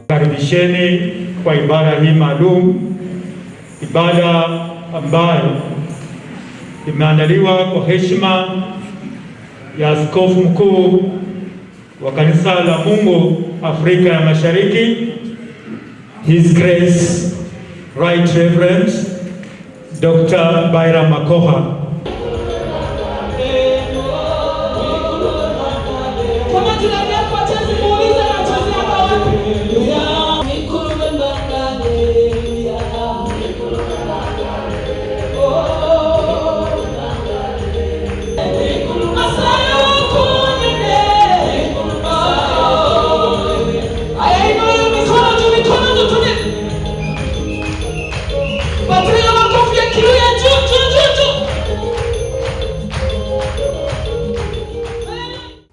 Karibisheni kwa ibada hii maalum, ibada ambayo imeandaliwa kwa heshima ya Askofu Mkuu wa Kanisa la Mungu Afrika ya Mashariki, His Grace Right Reverend Dr. Byrum Makhoha.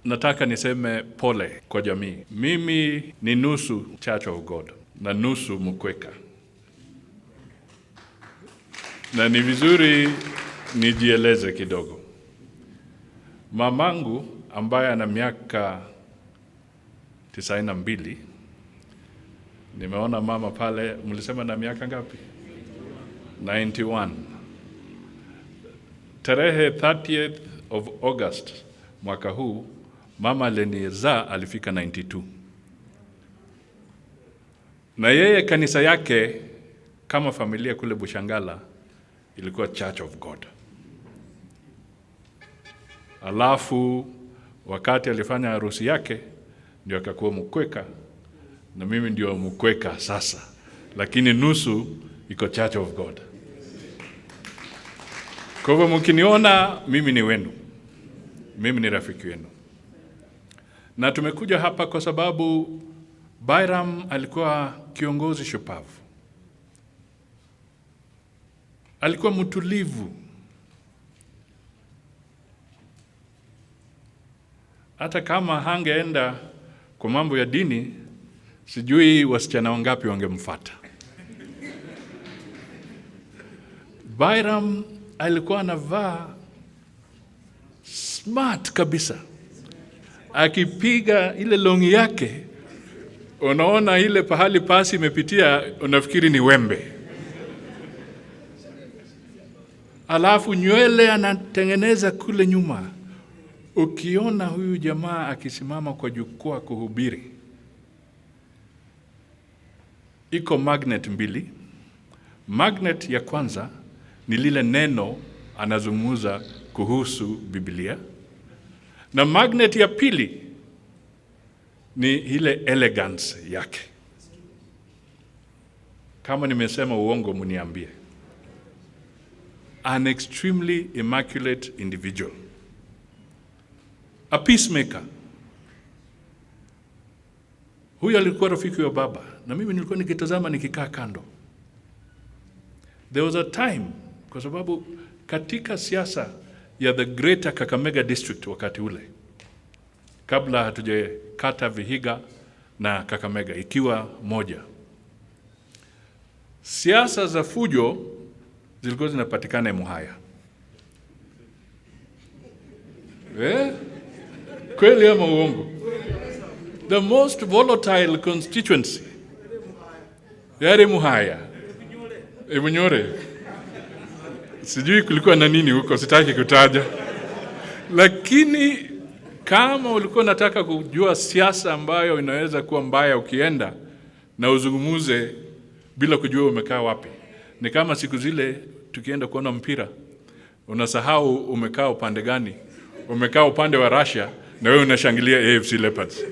Nataka niseme pole kwa jamii. Mimi ni nusu Church of God na nusu Mkweka, na ni vizuri nijieleze kidogo. Mamangu ambaye ana miaka 92, nimeona mama pale, mlisema na miaka ngapi? 91. Tarehe 30th of August mwaka huu mama alinizaa alifika 92. Na yeye kanisa yake kama familia kule Bushangala ilikuwa Church of God. Alafu wakati alifanya harusi yake ndio akakuwa Mkweka, na mimi ndio Mkweka sasa, lakini nusu iko Church of God. Kwa hivyo mkiniona mimi ni wenu, mimi ni rafiki wenu. Na tumekuja hapa kwa sababu Byrum alikuwa kiongozi shupavu. Alikuwa mtulivu. Hata kama hangeenda kwa mambo ya dini, sijui wasichana wangapi wangemfuata. Byrum alikuwa anavaa smart kabisa. Akipiga ile longi yake, unaona ile pahali pasi imepitia, unafikiri ni wembe. Alafu nywele anatengeneza kule nyuma. Ukiona huyu jamaa akisimama kwa jukwaa kuhubiri, iko magnet mbili. Magnet ya kwanza ni lile neno anazungumza kuhusu Biblia. Na magnet ya pili ni ile elegance yake. Kama nimesema uongo mniambie. An extremely immaculate individual. A peacemaker. Huyu alikuwa rafiki wa baba, na mimi nilikuwa nikitazama nikikaa kando. There was a time, kwa sababu katika siasa ya the Greater Kakamega District wakati ule, kabla hatujakata Vihiga na Kakamega ikiwa moja, siasa za fujo zilikuwa zinapatikana Muhaya. Kweli ama uongo? The most volatile constituency yari Muhaya. Ebunyore. Sijui kulikuwa na nini huko, sitaki kutaja. Lakini kama ulikuwa nataka kujua siasa ambayo inaweza kuwa mbaya ukienda na uzungumuze bila kujua umekaa wapi, ni kama siku zile tukienda kuona mpira, unasahau umekaa upande gani. Umekaa upande wa Russia na wewe unashangilia AFC Leopards.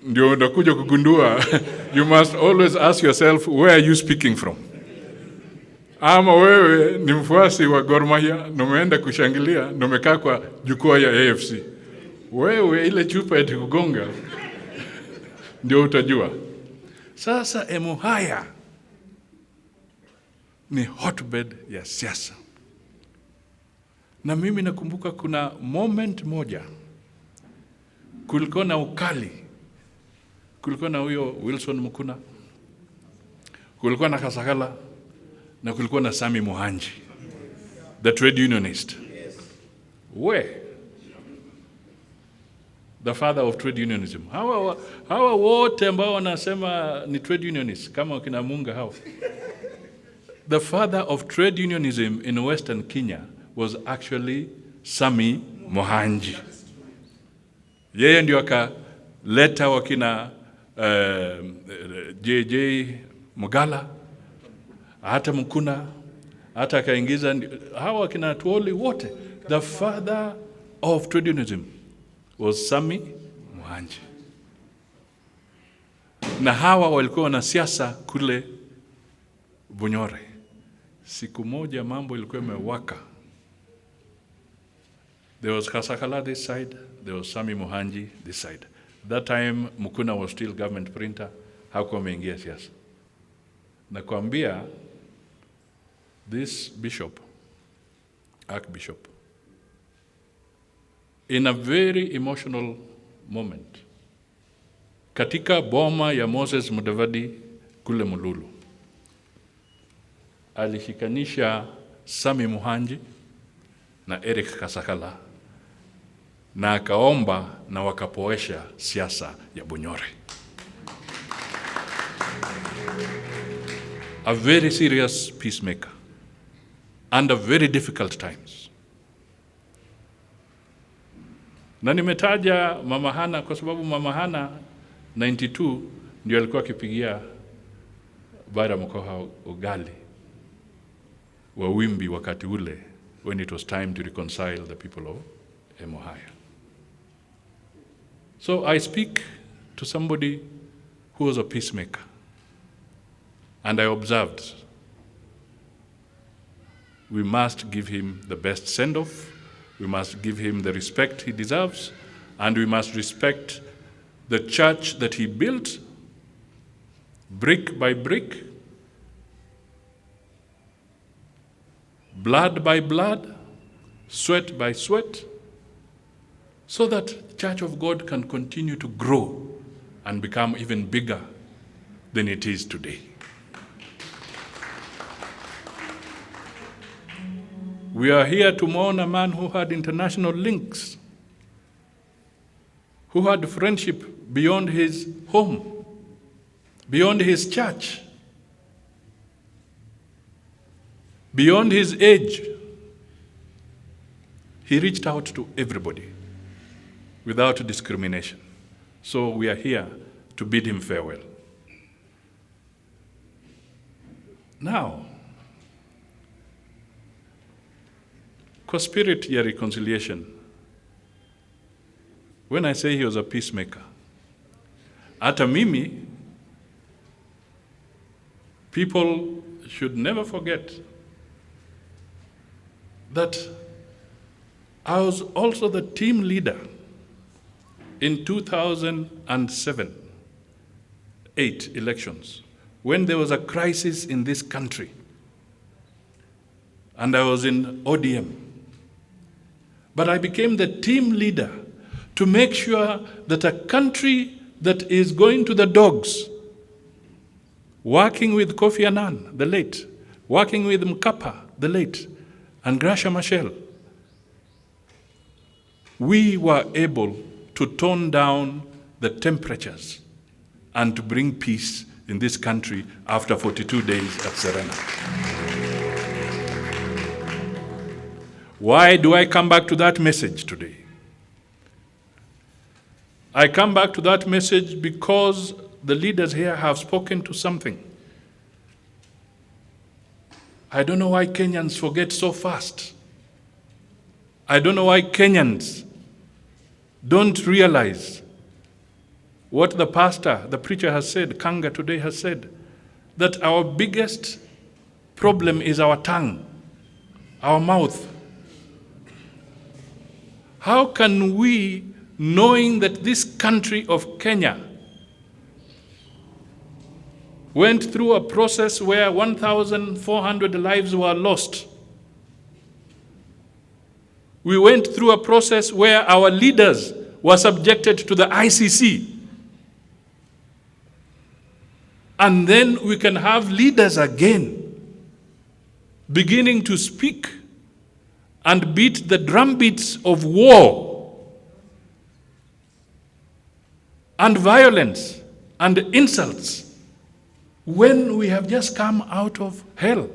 Ndio unakuja kugundua you must always ask yourself, where are you speaking from? Ama wewe ni mfuasi wa Gor Mahia na umeenda kushangilia na umekaa kwa jukwaa ya AFC. Wewe ile chupa itakugonga ndio utajua. Sasa Muhaya ni hotbed ya siasa. Na mimi nakumbuka kuna moment moja kulikuwa na ukali. Kulikuwa na huyo Wilson Mukuna, kulikuwa na Kasakala, na kulikuwa na Sami Muhanji, the trade unionist. Where? The father of trade unionism. Hawa wote ambao wanasema ni trade unionist kama kina Munga hao. The father of trade unionism in Western Kenya was actually Sami Muhanji. Yeye ndio akaleta wakina JJ Mugala, hata Mukuna, hata akaingiza hawa wakina Tuoli wote. The father of trade unionism was Sami Muhanji. Na hawa walikuwa na siasa kule Bunyore. Siku moja mambo ilikuwa imewaka. There was Kasakala this side, there was Sami Muhanji this side. That time Mukuna was still government printer, hakuwa ameingia siasa. Nakwambia, this bishop, Archbishop, in a very emotional moment, katika boma ya Moses Mudavadi kule Mululu, alishikanisha Sami Muhanji na Eric Kasakala na akaomba na wakapoesha siasa ya Bunyore. A very serious peacemaker under very difficult times. Na nimetaja Mama Hana kwa sababu Mama Hana 92 ndio alikuwa akipigia Byrum Makhoha ugali wa wimbi wakati ule, when it was time to reconcile the people of Emuhaya. So I speak to somebody who was a peacemaker, and I observed we must give him the best send-off, we must give him the respect he deserves, and we must respect the church that he built brick by brick, blood by blood, sweat by sweat, so that the Church of God can continue to grow and become even bigger than it is today. We are here to mourn a man who had international links, who had friendship beyond his home, beyond his church, beyond his age. He reached out to everybody without discrimination. So we are here to bid him farewell. Now, kwa spirit ya reconciliation, when I say he was a peacemaker, hata mimi, people should never forget that I was also the team leader in 2007-8 elections, when there was a crisis in this country, and I was in ODM. But I became the team leader to make sure that a country that is going to the dogs, working with Kofi Annan, the late, working with Mkapa, the late, and Gracia Machel, we were able to tone down the temperatures and to bring peace in this country after 42 days at Serena. Why do I come back to that message today? I come back to that message because the leaders here have spoken to something. I don't know why Kenyans forget so fast. I don't know why Kenyans don't realize what the pastor, the preacher has said, Kanga today has said, that our biggest problem is our tongue, our mouth. How can we, knowing that this country of Kenya went through a process where 1,400 lives were lost, we went through a process where our leaders were subjected to the ICC. And then we can have leaders again beginning to speak and beat the drumbeats of war and violence and insults when we have just come out of hell.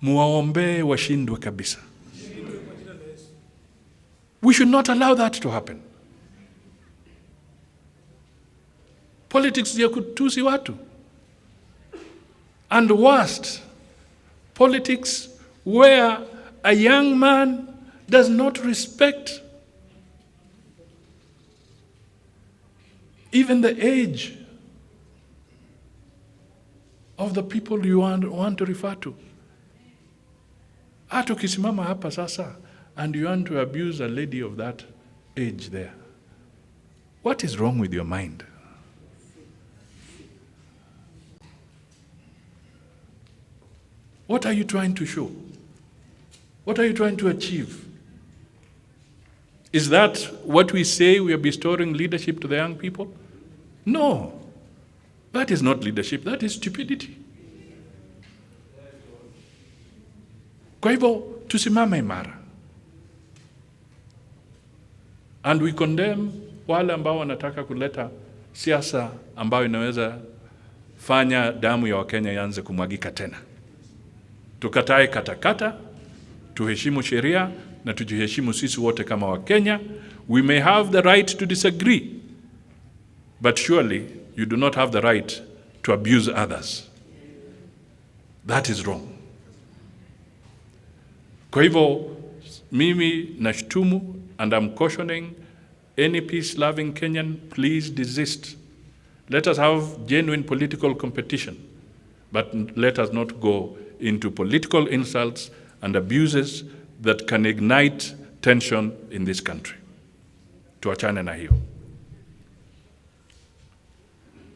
Muwaombee washindwe kabisa. We should not allow that to happen. Politics ya kutusi watu. And worst, politics where a young man does not respect even the age of the people you want to refer to. Hata ukisimama hapa sasa and you want to abuse a lady of that age there, what is wrong with your mind? What are you trying to show? What are you trying to achieve? Is that what we say we are bestowing leadership to the young people? No. That is not leadership, that is stupidity. Kwa hivyo, tusimame imara. And we condemn wale ambao wanataka kuleta siasa ambayo inaweza fanya damu ya Wakenya ianze kumwagika tena. Tukatae katakata, tuheshimu sheria na tujiheshimu sisi wote kama Wakenya. We may have the right to disagree, but surely you do not have the right to abuse others. That is wrong. Kwa hivyo, mimi nashtumu and I'm cautioning any peace-loving Kenyan, please desist. Let us have genuine political competition, but let us not go into political insults and abuses that can ignite tension in this country. Tuachane na hiyo.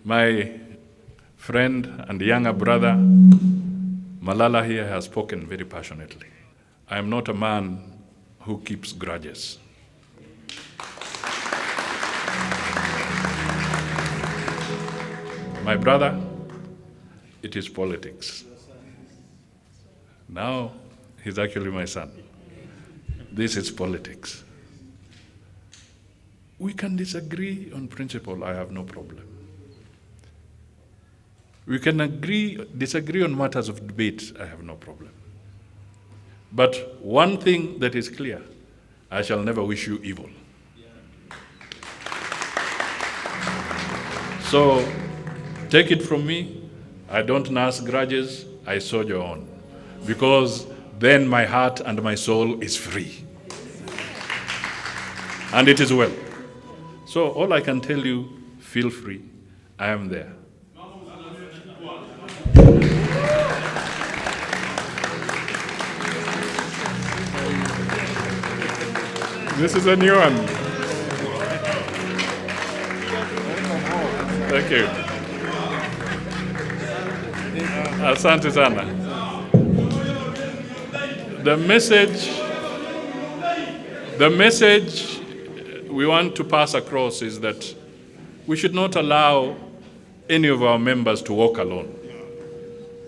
My friend and younger brother, Malala here, has spoken very passionately. I am not a man who keeps grudges. My brother, it is politics. Now, he's actually my son. This is politics. We can disagree on principle, I have no problem. We can disagree on matters of debate, I have no problem. But one thing that is clear, I shall never wish you evil. So, take it from me, I don't nurse grudges, I soldier on. Because then my heart and my soul is free. And it is well. So all I can tell you, feel free. I am there. This is a new one. Thank you. Asante sana. The message we want to pass across is that we should not allow any of our members to walk alone.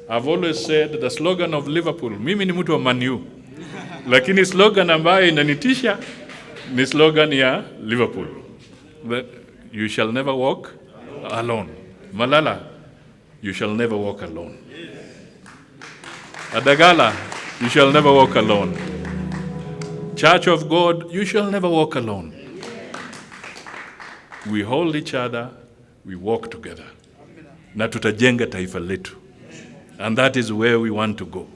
I've always said the slogan of Liverpool, mimi ni mtu wa Man U, lakini slogan ambayo inanitisha ni slogan ya Liverpool, that you shall never walk alone. Malala, you shall never walk alone. Adagala, you shall never walk alone. Church of God, you shall never walk alone. We hold each other, we walk together. Na tutajenga taifa letu. And that is where we want to go.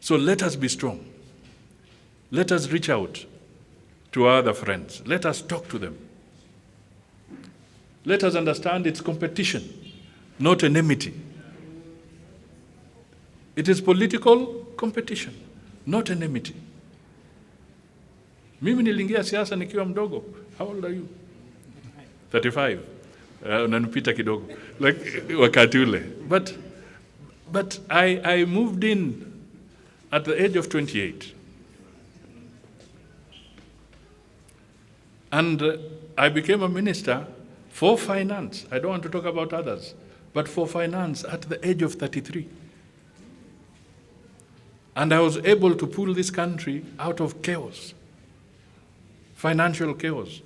So let us be strong. Let us reach out to our other friends. Let us talk to them. Let us understand it's competition, not enmity. It is political competition, not enmity. Mimi niliingia siasa nikiwa mdogo. How old are you? 35. Unanipita kidogo. Like wakati ule. But I moved in at the age of 28. And I became a minister for finance. I don't want to talk about others, but for finance at the age of 33. And I was able to pull this country out of chaos, financial chaos.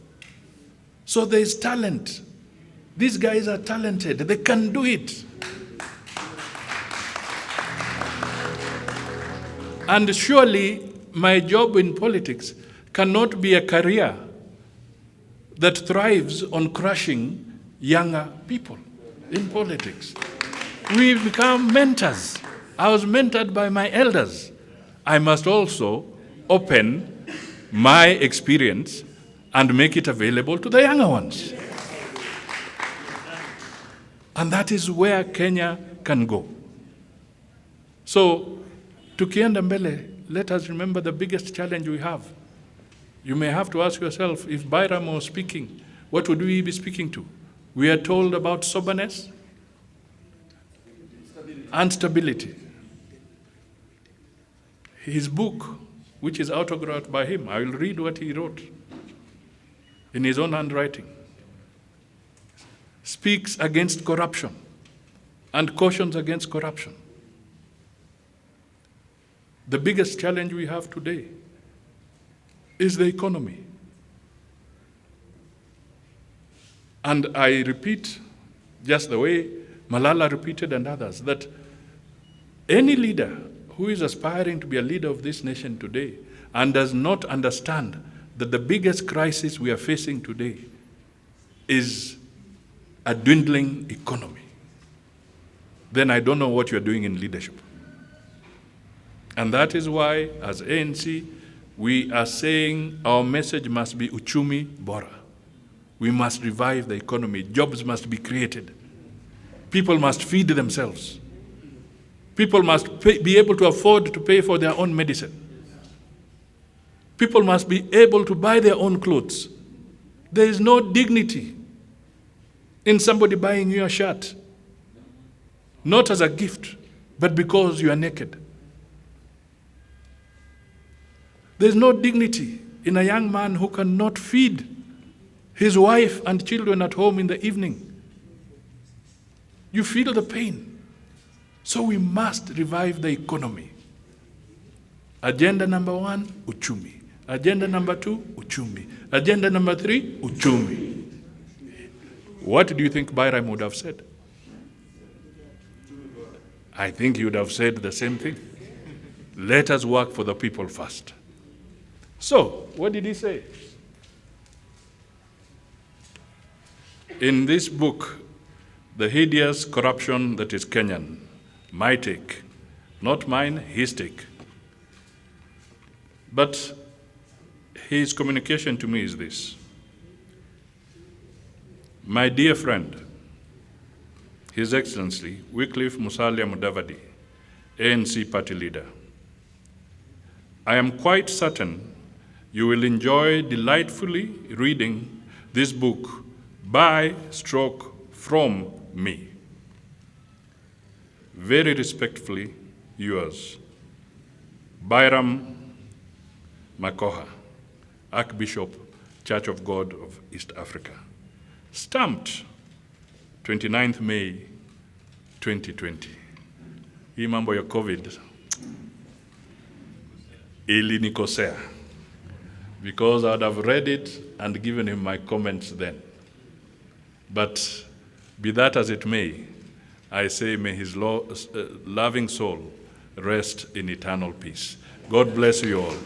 So there is talent. These guys are talented. They can do it. And surely my job in politics cannot be a career that thrives on crushing younger people in politics. We become mentors. I was mentored by my elders. I must also open my experience and make it available to the younger ones. And that is where Kenya can go. So, tukienda mbele, let us remember the biggest challenge we have. You may have to ask yourself, if Byrum was speaking, what would we be speaking to? We are told about soberness and stability. His book, which is autographed by him, I will read what he wrote in his own handwriting, speaks against corruption and cautions against corruption. The biggest challenge we have today is the economy. And I repeat, just the way Malala repeated and others, that any leader who is aspiring to be a leader of this nation today and does not understand that the biggest crisis we are facing today is a dwindling economy, then I don't know what you're doing in leadership. And that is why, as ANC, we are saying our message must be uchumi bora. We must revive the economy. Jobs must be created. People must feed themselves. People must be able to afford to pay for their own medicine. People must be able to buy their own clothes. There is no dignity in somebody buying you a shirt, not as a gift, but because you are naked. There's no dignity in a young man who cannot feed his wife and children at home in the evening. You feel the pain. So we must revive the economy. Agenda number 1, uchumi. Agenda number 2, uchumi. Agenda number 3, uchumi. What do you think Byrum would have said? I think he would have said the same thing. Let us work for the people first. So, what did he say? In this book, The Hideous Corruption That is Kenyan, my take, not mine, his take. But his communication to me is this. My dear friend, His Excellency Wycliffe Musalia Mudavadi, ANC party leader, I am quite certain you will enjoy delightfully reading this book from me. Very respectfully, yours, Byrum Makhoha, Archbishop, Church of God of East Africa. Stamped 29th May 2020. Hii mambo ya COVID ilinikosea, because I would have read it and given him my comments then. But be that as it may, I say may his loving soul rest in eternal peace. God bless you all.